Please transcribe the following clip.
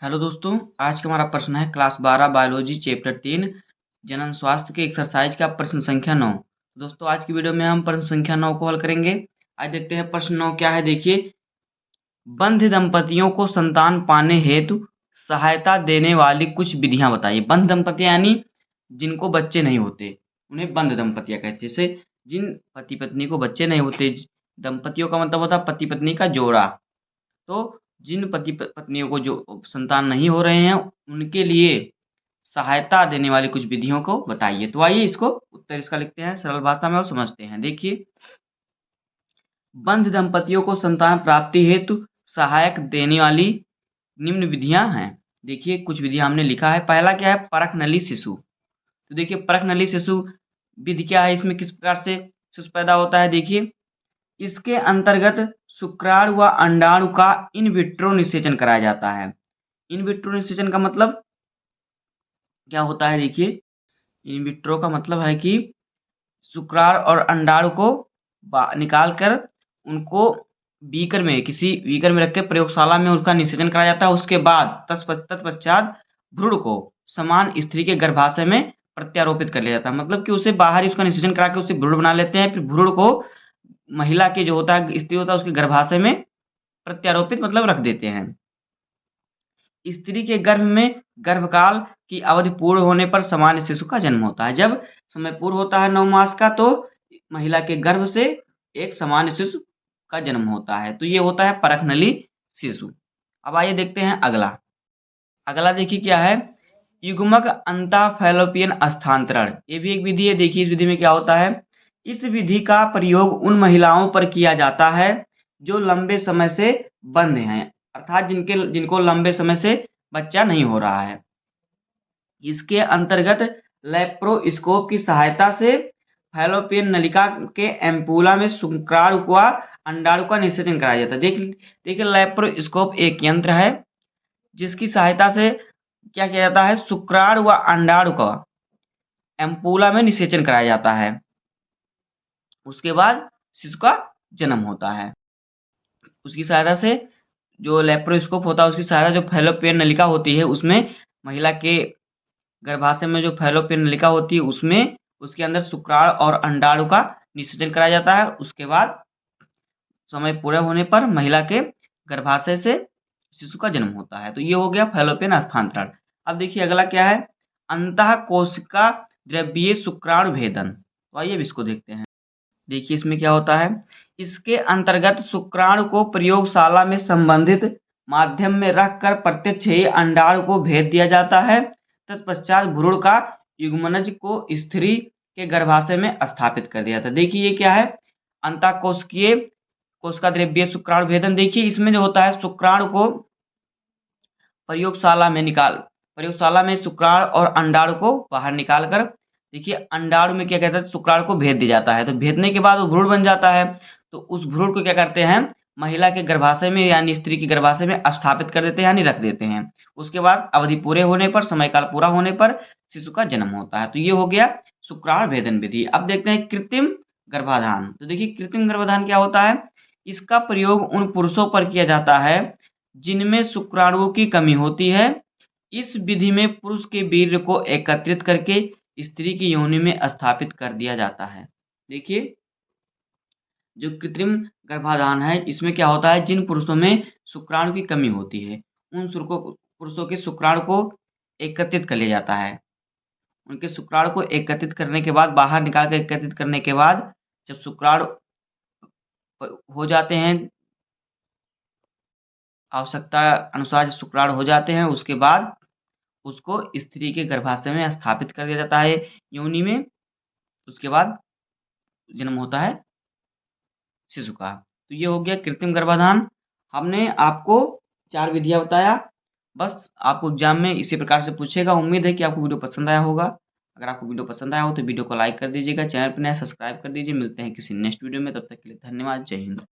Hello दोस्तों, आज का हमारा प्रश्न है क्लास 12 बायोलॉजी चैप्टर 3 जनन स्वास्थ्य के एक्सरसाइज का प्रश्न संख्या 9। दोस्तों आज की वीडियो में हम प्रश्न संख्या 9 को हल करेंगे। आज देखते हैं प्रश्न 9 क्या है। देखिए, बंध दंपतियों को संतान पाने हेतु सहायता देने वाली कुछ विधियां बताइए। बंध दंपतियां यानी जिनको बच्चे नहीं होते उन्हें बंध दंपतियां कहते हैं। जैसे जिन पति पत्नी को बच्चे नहीं होते, दंपतियों का मतलब होता है पति पत्नी का जोड़ा। तो जिन पति पत्नियों को जो संतान नहीं हो रहे हैं उनके लिए सहायता देने वाली कुछ विधियों को बताइए। तो आइए इसको उत्तर इसका लिखते हैं सरल भाषा में और समझते हैं। देखिए, बंध दंपतियों को संतान प्राप्ति हेतु सहायक देने वाली निम्न विधियां हैं। देखिए कुछ विधियां हमने लिखा है। पहला क्या है, परखनली शिशु। तो देखिए परखनली शिशु विधि क्या है, इसमें किस प्रकार से शिशु पैदा होता है। देखिए, इसके अंतर्गत शुक्राणु व अंडाणु का इन विट्रो निषेचन कराया जाता है। इन विट्रो निषेचन का मतलब क्या होता है। देखिए, इन विट्रो का मतलब है कि शुक्राणु और अंडाणु को निकाल कर उनको बीकर में किसी बीकर में रख के प्रयोगशाला में उसका निषेचन कराया जाता है। उसके बाद तत्पश्चात भ्रूण को समान स्त्री के गर्भाशय में प्रत्यारोपित कर लिया जाता है। मतलब कि उसे बाहर ही उसका निषेचन करा के उसे भ्रूण बना लेते हैं। फिर भ्रूण को महिला के जो होता है स्त्री होता है उसके गर्भाशय में प्रत्यारोपित मतलब रख देते हैं। स्त्री के गर्भ में गर्भकाल की अवधि पूर्ण होने पर सामान्य शिशु का जन्म होता है। जब समय पूर्ण होता है 9 मास का तो महिला के गर्भ से एक सामान्य शिशु का जन्म होता है। तो ये होता है परखनली शिशु। अब आइए देखते हैं अगला। अगला देखिए क्या है, युग्मक अंतःफैलोपियन स्थानांतरण। ये भी एक विधि है। देखिए इस विधि में क्या होता है, इस विधि का प्रयोग उन महिलाओं पर किया जाता है जो लंबे समय से बंध हैं, अर्थात जिनको लंबे समय से बच्चा नहीं हो रहा है। इसके अंतर्गत लेप्रोस्कोप की सहायता से फैलोपियन नलिका के एम्पूला में शुक्राणु व अंडाणु का निषेचन कराया जाता है। देखिए लेप्रोस्कोप एक यंत्र है जिसकी सहायता से क्या किया जाता है, शुक्राणु व अंडाणु का एम्पूला में निषेचन कराया जाता है। उसके बाद शिशु का जन्म होता है। उसकी सहायता से जो लेप्रोस्कोप होता है उसकी सहायता जो फैलोपियन नलिका होती है उसमें महिला के गर्भाशय में जो फैलोपियन नलिका होती है उसमें उसके अंदर शुक्राणु और अंडाणु का निषेचन कराया जाता है। उसके बाद समय पूरा होने पर महिला के गर्भाशय से शिशु का जन्म होता है। तो ये हो गया फैलोपियन स्थानांतरण। अब देखिए अगला क्या है, अंतः कोशिका द्रव्यीय शुक्राणु भेदन। तो आइए इसको देखते हैं। देखिए इसमें क्या होता है, इसके अंतर्गत शुक्राणु को प्रयोगशाला में संबंधित माध्यम में रखकर प्रत्यक्ष ही अंडाणु को भेद दिया जाता है। तत्पश्चात भ्रूण का युग्मनज को स्त्री के गर्भाशय में स्थापित कर दिया जाता है। देखिए ये क्या है, अंतःकोशिकीय कोशिका द्रव्यीय शुक्राणु भेदन। देखिए इसमें जो होता है शुक्राणु को प्रयोगशाला में शुक्राणु और अंडाणु को बाहर निकाल कर, देखिए अंडाणु में क्या कहते हैं, शुक्राणु को भेद दिया जाता है। तो भेदने के बाद वो भ्रूण बन जाता है। तो उस भ्रूण को क्या करते हैं, महिला के गर्भाशय में यानी स्त्री के गर्भाशय में स्थापित कर देते हैं यानी रख देते हैं। उसके बाद अवधि पूरे होने पर, समय काल पूरा होने पर शिशु का जन्म होता है। तो ये हो गया शुक्राणु भेदन विधि। अब देखते हैं कृत्रिम गर्भाधान। तो देखिए कृत्रिम गर्भाधान क्या होता है, इसका प्रयोग उन पुरुषों पर किया जाता है जिनमें शुक्राणुओं की कमी होती है। इस विधि में पुरुष के वीर्य को एकत्रित करके स्त्री की योनि में स्थापित कर दिया जाता है। देखिए जो कृत्रिम गर्भाधान है इसमें क्या होता है, जिन पुरुषों में शुक्राणु की कमी होती है उन पुरुषों के शुक्राणु को एकत्रित कर लिया जाता है। उनके शुक्राणु को एकत्रित करने के बाद, बाहर निकाल कर एकत्रित करने के बाद, जब शुक्राणु हो जाते हैं आवश्यकता अनुसार शुक्राणु हो जाते हैं, उसके बाद उसको स्त्री के गर्भाशय में स्थापित कर दिया जाता है योनि में। उसके बाद जन्म होता है शिशु का। तो ये हो गया कृत्रिम गर्भाधान। हमने आपको 4 विधियां बताया। बस आपको एग्जाम में इसी प्रकार से पूछेगा। उम्मीद है कि आपको वीडियो पसंद आया होगा। अगर आपको वीडियो पसंद आया हो तो वीडियो को लाइक कर दीजिएगा, चैनल पर नया सब्सक्राइब कर दीजिए। मिलते हैं किसी नेक्स्ट वीडियो में, तब तक के लिए धन्यवाद। जय हिंद।